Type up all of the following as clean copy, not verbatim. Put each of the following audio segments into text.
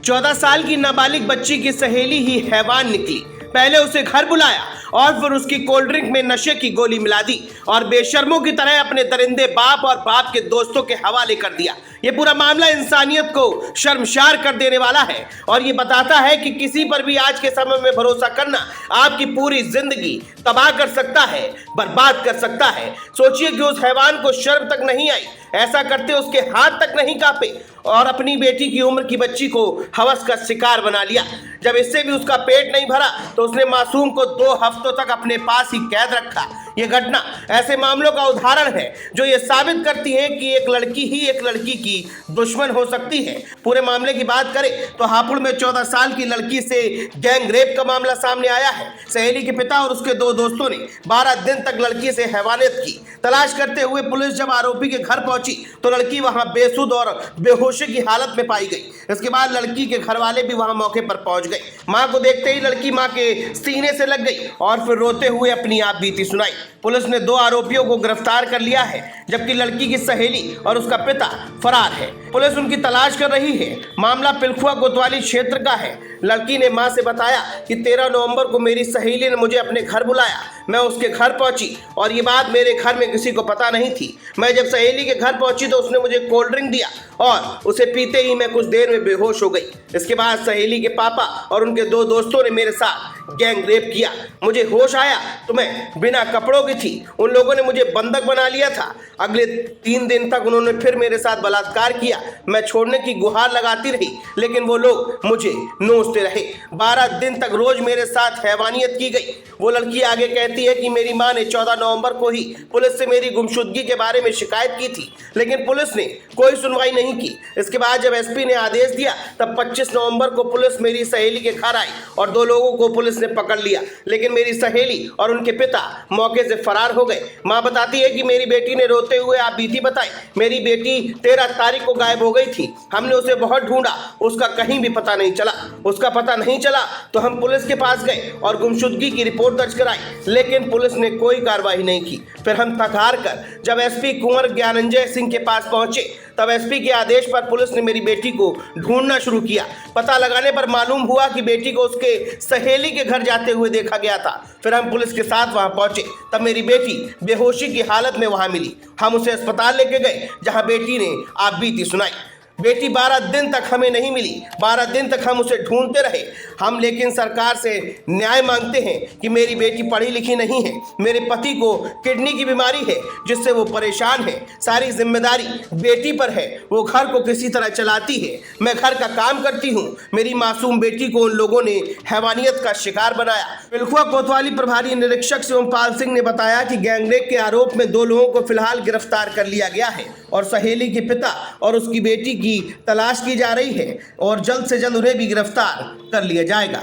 14 साल की नाबालिग बच्ची की सहेली ही हैवान निकली। पहले उसे घर बुलाया और फिर उसकी कोल्ड ड्रिंक में नशे की गोली मिला दी और बेशर्मों की तरह अपने दरिंदे बाप और बाप के दोस्तों के हवाले कर दिया। ये पूरा मामला इंसानियत को शर्मसार कर देने वाला है और ये बताता है कि किसी पर भी आज के समय में भरोसा करना आपकी पूरी जिंदगी तबाह कर सकता है, बर्बाद कर सकता है। सोचिए कि उस हैवान को शर्म तक नहीं आई, ऐसा करते उसके हाथ तक नहीं कांपे और अपनी बेटी की उम्र की बच्ची को हवस का शिकार बना लिया। जब इससे भी उसका पेट नहीं भरा तो उसने मासूम को 2 हफ्तों तक अपने पास ही कैद रखा। ये घटना ऐसे मामलों का उदाहरण है जो ये साबित करती है कि एक लड़की ही एक लड़की की दुश्मन हो सकती है। पूरे मामले की बात करें तो हापुड़ में 14 साल की लड़की से गैंग रेप का मामला सामने आया है। सहेली के पिता और उसके 2 दोस्तों ने 12 दिन तक लड़की से हैवानियत की। तलाश करते हुए पुलिस जब आरोपी के घर पहुंची तो लड़की वहां बेसुध और बेहोशी की हालत में पाई गई। इसके बाद लड़की के घर वाले भी वहां मौके पर पहुंच गए। मां को देखते ही लड़की मां के सीने से लग गई और फिर रोते हुए अपनी आप बीती सुनाई। पुलिस ने 2 आरोपियों को गिरफ्तार कर लिया है जबकि लड़की की सहेली और उसका पिता फरार है। पुलिस उनकी तलाश कर रही है। मामला पिलखुआ कोतवाली क्षेत्र का है। लड़की ने मां से बताया कि 13 नवंबर को मेरी सहेली ने मुझे अपने घर बुलाया। मैं उसके घर पहुंची और ये बात मेरे घर में किसी को पता नहीं थी। मैं जब सहेली के घर पहुंची तो उसने मुझे कोल्ड ड्रिंक दिया और उसे पीते ही मैं कुछ देर में बेहोश हो गई। इसके बाद सहेली के पापा और उनके 2 दोस्तों ने मेरे साथ गैंग रेप किया। मुझे होश आया तो मैं बिना कपड़ों की थी। उन लोगों ने मुझे बंधक बना लिया था। अगले 3 दिन तक उन्होंने फिर मेरे साथ बलात्कार किया। मैं छोड़ने की गुहार लगाती रही लेकिन वो लोग मुझे नोचते रहे। 12 दिन तक रोज मेरे साथ हैवानियत की गई। वो लड़की आगे कहती है कि मेरी मां ने 14 नवंबर को ही पुलिस से मेरी गुमशुदगी के बारे में शिकायत की थी लेकिन पुलिस ने कोई सुनवाई नहीं की। इसके बाद जब एसपी ने आदेश दिया तब 25 नवंबर को पुलिस मेरी सहेली के घर आई और 2 लोगों को पुलिस ने पकड़ लिया लेकिन मेरी सहेली और उनके पिता मौके से फरार हो गए। मां बताती है कि मेरी बेटी ने रोते हुए आप बीती बताई। मेरी बेटी 13 तारीख को गायब हो गई थी। हमने उसे बहुत ढूंढा, उसका कहीं भी पता नहीं चला। उसका पता नहीं चला तो हम पुलिस के पास गए और गुमशुदगी की रिपोर्ट दर्ज कराई लेकिन पुलिस ने कोई कार्रवाई नहीं की। फिर हम थक हार कर जब एसपी कुंवर ज्ञानंजय सिंह के पास पहुंचे तब एसपी के आदेश पर पुलिस ने मेरी बेटी को ढूंढना शुरू किया। पता लगाने पर मालूम हुआ कि बेटी को उसके सहेली के घर जाते हुए देखा गया था। फिर हम पुलिस के साथ वहां पहुंचे तब मेरी बेटी बेहोशी की हालत में वहां मिली। हम उसे अस्पताल लेके गए जहां बेटी ने आप बीती सुनाई। बेटी 12 दिन तक हमें नहीं मिली। 12 दिन तक हम उसे ढूंढते रहे। हम लेकिन सरकार से न्याय मांगते हैं कि मेरी बेटी पढ़ी लिखी नहीं है। मेरे पति को किडनी की बीमारी है जिससे वो परेशान है। सारी जिम्मेदारी बेटी पर है। वो घर को किसी तरह चलाती है। मैं घर का काम करती हूँ। मेरी मासूम बेटी को उन लोगों ने हैवानियत का शिकार बनाया। पिलखुआ कोतवाली प्रभारी निरीक्षक शिवपाल सिंह ने बताया कि गैंगरेप के आरोप में 2 लोगों को फिलहाल गिरफ्तार कर लिया गया है और सहेली के पिता और उसकी बेटी की तलाश की जा रही है और जल्द से जल्द उन्हें भी गिरफ्तार कर लिया जाएगा।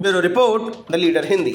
Bureau report, the leader Hindi.